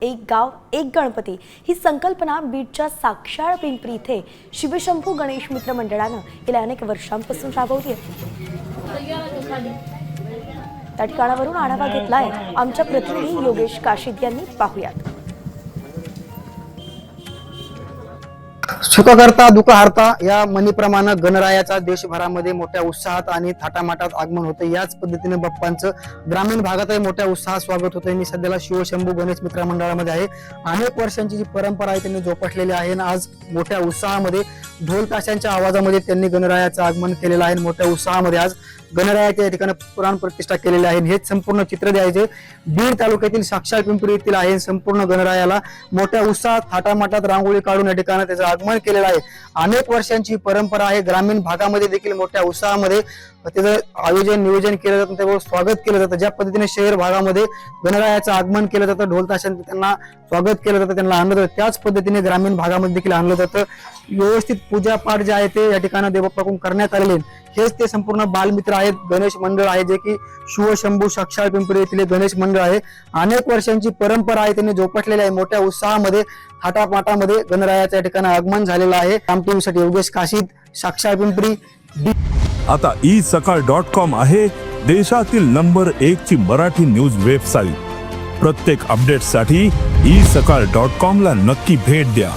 एक गाव एक गणपती ही संकल्पना बीडच्या साक्षाळ पिंपरी इथे शिवशंभू गणेश मित्र मंडळानं गेल्या अनेक वर्षांपासून राबवली आहे। त्या ठिकाणावरून आढावा घेतलाय आमच्या प्रतिनिधी योगेश काशीद यांनी। पाहूयात। सुखकर्ता दुःखहर्ता या म्हणीप्रमाणे गणरायाचा देशभरामध्ये मोठ्या उत्साहात आणि थाटामाटात आगमन होते। याच पद्धतीने बाप्पांचं ग्रामीण भागातही मोठ्या उत्साहात स्वागत होते। मी सध्याला शिवशंभू गणेश मित्र मंडळामध्ये आहे। अनेक वर्षांची जी परंपरा आहे त्यांनी जोपासलेली आहे आणि आज मोठ्या उत्साहामध्ये ढोल ताशांच्या आवाजामध्ये त्यांनी गणरायाचं आगमन केलेलं आहे। मोठ्या उत्साहामध्ये आज गणरायाच्या या ठिकाणी पुराण प्रतिष्ठा केलेली आहे। हेच संपूर्ण चित्र द्यायचे बीड तालुक्यातील साक्षाळ पिंपरी येथील आहे। संपूर्ण गणरायाला मोठ्या उत्साहात थाटामाटात रांगोळी काढून या ठिकाणी त्याचं आगमन केलेलं आहे। अनेक वर्षांची परंपरा आहे। ग्रामीण भागामध्ये देखील मोठ्या उत्साहामध्ये त्याचं आयोजन नियोजन केलं जातं, त्याचं स्वागत केलं जातं। ज्या पद्धतीने शहर भागामध्ये गणरायाचं आगमन केलं जातं, ढोल ताशांचं त्यांना स्वागत केलं जातं, त्यांना आणलं जातं, त्याच पद्धतीने ग्रामीण भागामध्ये देखील आणलं जातं। व्यवस्थित पूजा पाठ जे आहे ते या ठिकाणी देवबाप्पाकडून करण्यात आलेले। हेच ते संपूर्ण बालमित्र आहेत, गणेश मंडळ आहे, जे की शिवशंभू साक्षाळ पिंपरी येथील गणेश मंडळ आहे। अनेक वर्षांची परंपरा आहे, त्यांनी जोपासलेली आहे। मोठ्या उत्साहामध्ये थाटामाटामध्ये गणरायाच्या या ठिकाणी आगमन झालेलं आहे। राम टीव्ही साठी योगेश काशीद, साक्षाळ पिंपरी। आता isakal.com आहे देशातील नंबर 1 ची मराठी न्यूज वेबसाईट। प्रत्येक अपडेटसाठी isakal.com ला नक्की भेट द्या।